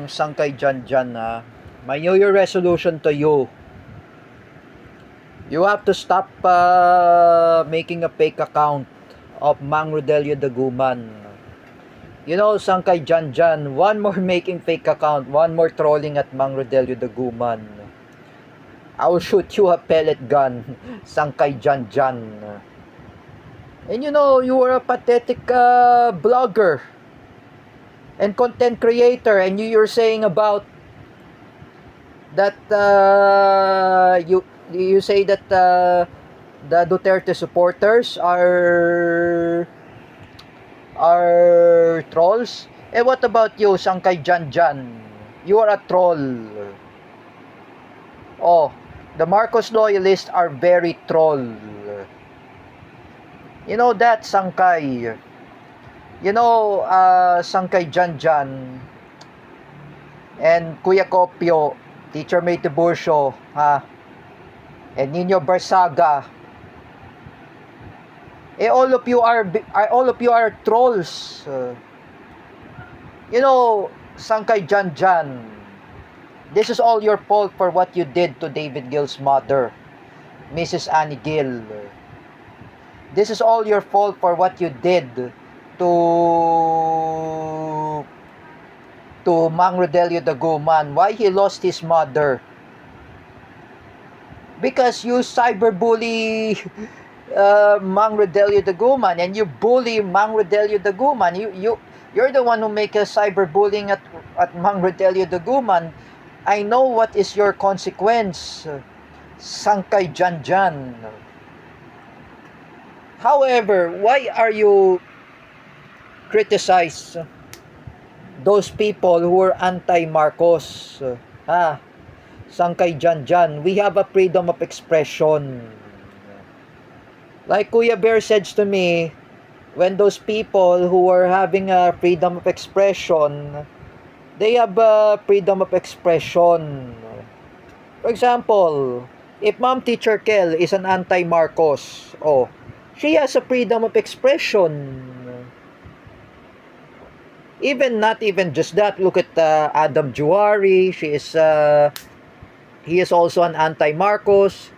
Sangkay Jan my New Year resolution to you. You have to stop making a fake account of Mang Rodelio Daguman. You know, Sangkay Jan, one more making fake account, one more trolling at Mang Rodelio Daguman. I will shoot you a pellet gun, Sangkay Jan. And you know, you are a pathetic blogger and content creator, and you're saying about that you say that the Duterte supporters are trolls. What about you, Sangkay Jan? You are a troll. Oh, the Marcos loyalists are very troll. You know that, Sangkay. You know, Sangkay Jan and Kuya Kopyo, Teacher May Tiburcio, and Nino Barsaga. All of you are trolls. You know, Sangkay Jan. This is all your fault for what you did to David Gill's mother, Mrs. Annie Gill. This is all your fault for what you did to Mang Rodelio Daguman. Why he lost his mother? Because you cyberbully Mang Rodelio Daguman, and you bully Mang Rodelio Daguman. You're the one who make a cyberbullying at Mang Rodelio Daguman. I know what is your consequence, Sangkay Jan. However, why are you criticize those people who are anti-Marcos? Sangkay Jan, we have a freedom of expression. Like Kuya Bear said to me, when those people who are having a freedom of expression, they have a freedom of expression. For example, if Ma'am Teacher Kel is an anti-Marcos, she has a freedom of expression. Not even just that. Look at Adam Juari. He is also an anti-Marcos.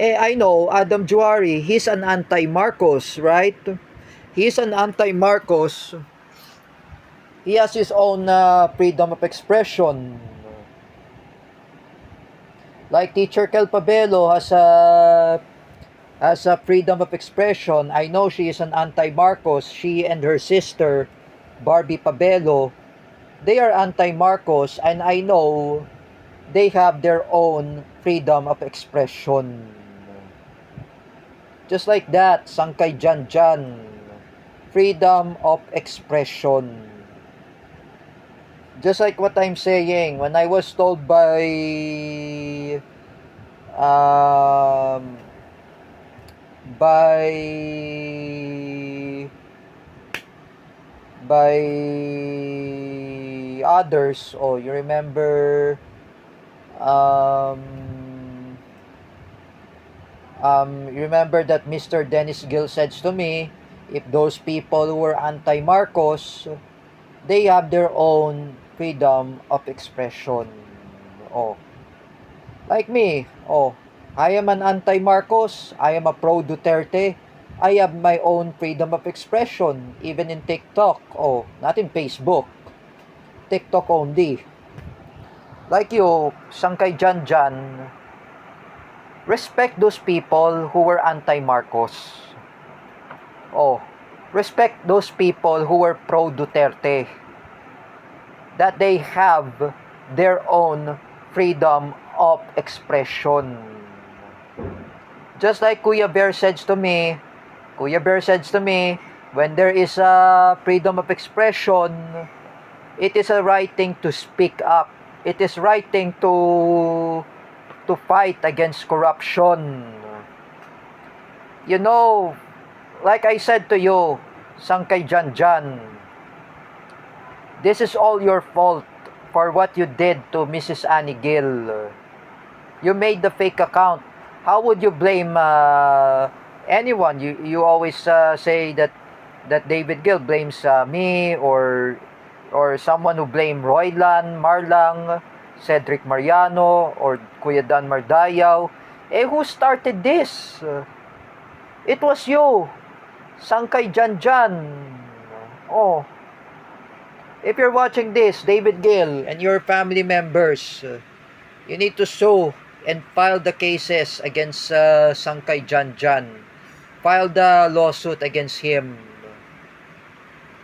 I know Adam Juari, he's an anti-Marcos, right? He's an anti-Marcos. He has his own freedom of expression. Like Teacher Kel Pabelo has a freedom of expression. I know she is an anti-Marcos. She and her sister, Barbie Pabelo, they are anti-Marcos, and I know they have their own freedom of expression. Just like that, Sangkay Jan, freedom of expression. Just like what I'm saying, when I was told by others, you remember you remember that Mr. Dennis Gill said to me, if those people who were anti-Marcos, they have their own freedom of expression. Like me, I am an anti-Marcos, I am a pro-Duterte, I have my own freedom of expression, even in TikTok, not in Facebook, TikTok only. Like you, Sangkay Jan, respect those people who were anti-Marcos. Respect those people who were pro-Duterte. That they have their own freedom of expression. Just like Kuya Bear said to me, when there is a freedom of expression, it is a right thing to speak up. It is right thing to fight against corruption. You know, like I said to you, Sangkay Jan, this is all your fault for what you did to Mrs. Annie Gill. You made the fake account. How would you blame anyone? You always say that David Gill blames me or or someone who blame Roylan Marlang, Cedric Mariano, or Kuya Dan Mardayaw. Who started this? It was you, Sangkay Janjan. Oh, if you're watching this, David Gill and your family members, you need to sue and file the cases against Sangkay Janjan. File the lawsuit against him.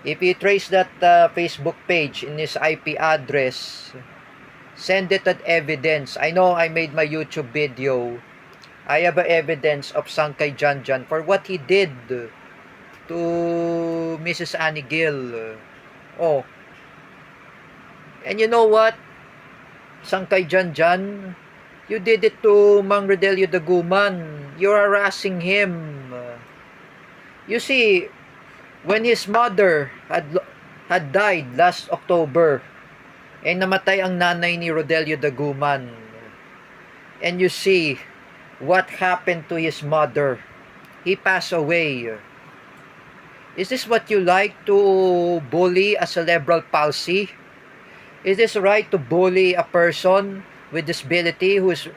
If you trace that Facebook page in his IP address, send it as evidence. I know I made my YouTube video. I have evidence of Sangkay Janjan for what he did to Mrs. Annie Gill. Oh. And you know what? Sangkay Janjan, you did it to Mang Rodelio Daguman. You're harassing him. You see, when his mother had died last October, namatay ang nanay ni Rodelio Daguman. And you see what happened to his mother. He passed away. Is this what you like, to bully a cerebral palsy? Is this right to bully a person with disability who's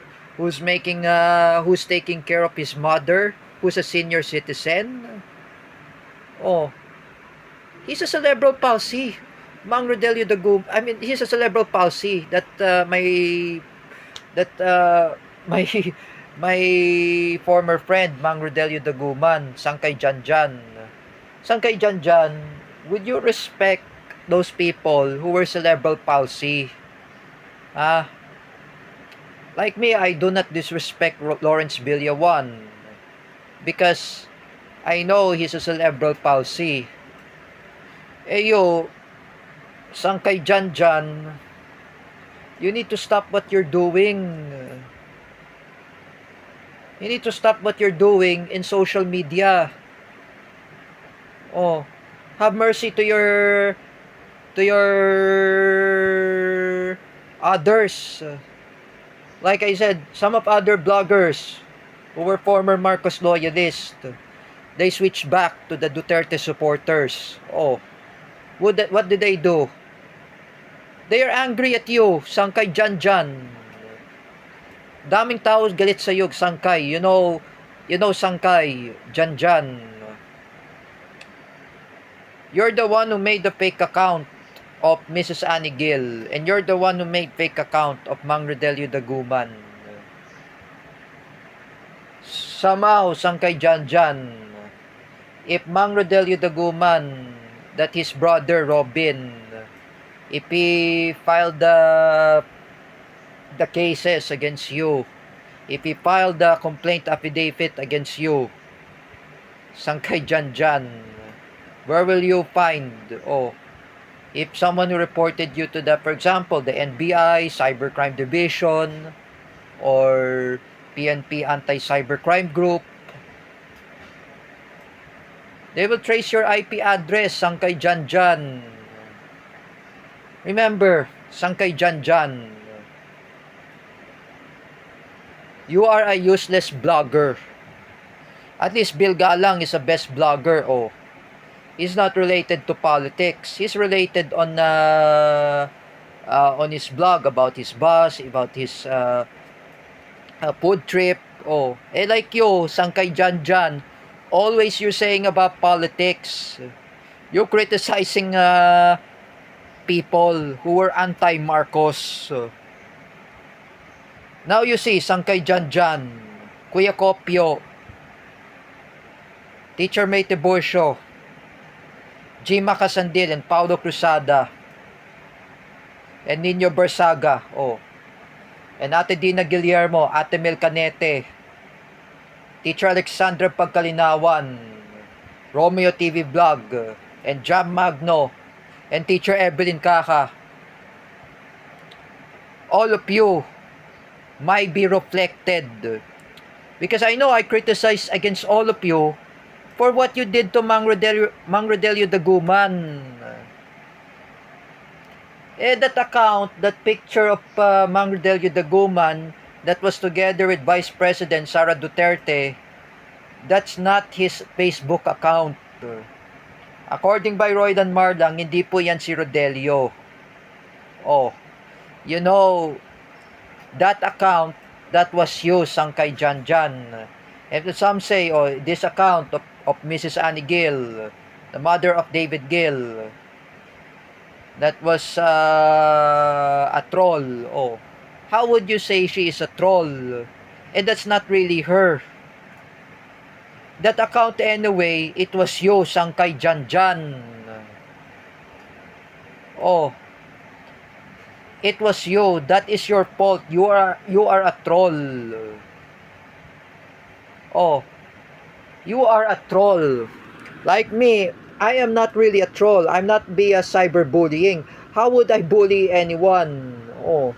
taking care of his mother, who's a senior citizen? Oh, he's a cerebral palsy. Mang Rodelio Daguman, I mean, he's a cerebral palsy that my former friend Mang Rodelio Daguman, Sangkay Janjan. Sangkay Janjan, would you respect those people who were cerebral palsy? Like me, I do not disrespect Lawrence Villawan because I know he's a cerebral palsy. You, Sangkay Janjan, you need to stop what you're doing. You need to stop what you're doing in social media. Oh, have mercy to your others. Like I said, some of other bloggers who were former Marcos loyalists, they switched back to the Duterte supporters. Oh, what did they do? They are angry at you, Sangkay Janjan. Daming tao galit sa iyo, Sangkay. You know Sangkay Janjan. You're the one who made the fake account of Mrs. Annie Gill, and you're the one who made fake account of Mang Rodelio Daguman. Somehow, Sangkay Janjan, if Mang Rodelio Daguman, that his brother Robin, if he filed the cases against you, if he filed the complaint affidavit against you, Sangkay Janjan, where will you find, if someone who reported you to the, for example, the NBI, Cybercrime Division, or PNP Anti-Cybercrime Group, they will trace your IP address, Sangkay Janjan. Remember, Sangkay Janjan, you are a useless blogger. At least Bill Galang is a best blogger. He's not related to politics. He's related on his blog about his bus, about his food trip. Like you, Sangkay Janjan, always you're saying about politics. You're criticizing people who were anti-Marcos. Now you see, Sangkay Janjan, Kuya Kopio, Teacher May Tiburcio, Gima Casandil and Paulo Cruzada, and Nino Bersaga, and Ate Dina Guillermo, Ate Mel Canete, Teacher Alexandra Pagkalinawan, Romeo TV Vlog, and Jam Magno, and Teacher Evelyn Kaka. All of you might be reflected, because I know I criticize against all of you for what you did to Mang Rodelio Daguman. That account, that picture of Mang Rodelio Daguman that was together with Vice President Sara Duterte, that's not his Facebook account. According by Roydan Marlang, hindi po yan si Rodelio. Oh, you know, that account, that was you, Sangkay Janjan. And some say, oh, this account of Mrs. Annie Gill, the mother of David Gill, that was a troll. Oh, how would you say she is a troll? And that's not really her. That account anyway, it was you, Sangkay Janjan. Oh, it was you. That is your fault. You are a troll. Oh, you are a troll. Like me, I am not really a troll. I'm not be a cyberbullying. How would I bully anyone? Oh,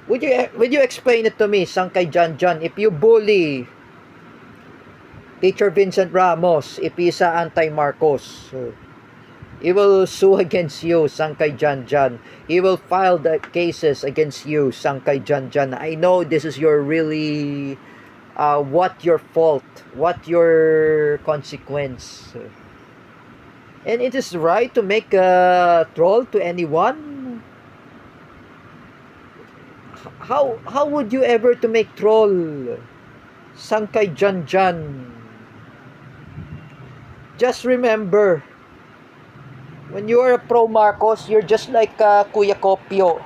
would you explain it to me, Sangkay Janjan? If you bully Teacher Vincent Ramos, if he's a anti-Marcos, he will sue against you, Sangkay Janjan. He will file the cases against you, Sangkay Janjan. I know this is your really, what your fault, what your consequence. And it is right to make a troll to anyone? How would you ever to make troll, Sangkay Janjan? Just remember, when you are a pro Marcos, you're just like Kuya Kopio.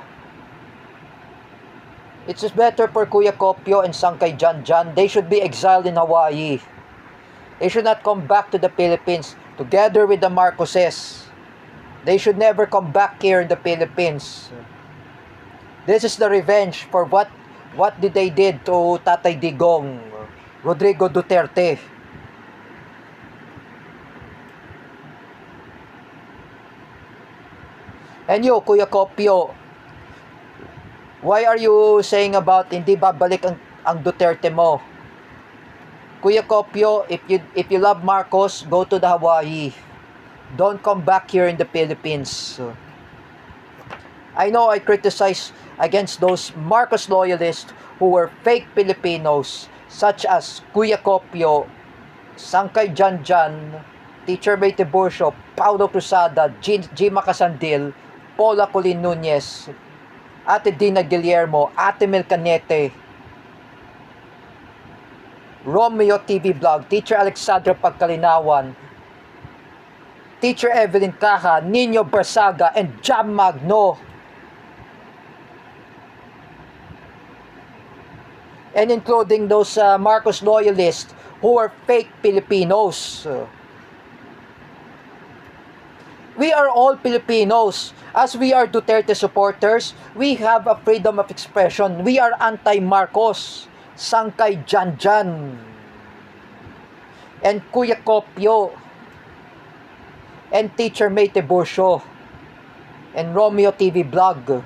It's just better for Kuya Kopio and Sangkay Janjan. They should be exiled in Hawaii. They should not come back to the Philippines together with the Marcoses. They should never come back here in the Philippines. This is the revenge for what did they did to Tatay Digong, Rodrigo Duterte. And you, Kuya Kopio, why are you saying about hindi babalik ang Duterte mo? Kuya Kopio, if you love Marcos, go to the Hawaii. Don't come back here in the Philippines. I know I criticize against those Marcos loyalists who were fake Filipinos, such as Kuya Kopio, Sangkay Janjan, Teacher May Tiburcio, Paulo Cruzada, G. Macasandil, Paula Colin Nunez, Ate Dina Guillermo, Ate Mel Canete, Romeo TV Vlog, Teacher Alexandra Pagkalinawan, Teacher Evelyn Caja, Nino Barsaga, and Jam Magno. And including those Marcos loyalists who are fake Filipinos. We are all Filipinos. As we are Duterte supporters, we have a freedom of expression. We are anti-Marcos, Sangkay Janjan, and Kuya Kopio, and Teacher May Tiburcio, and Romeo TV Vlog.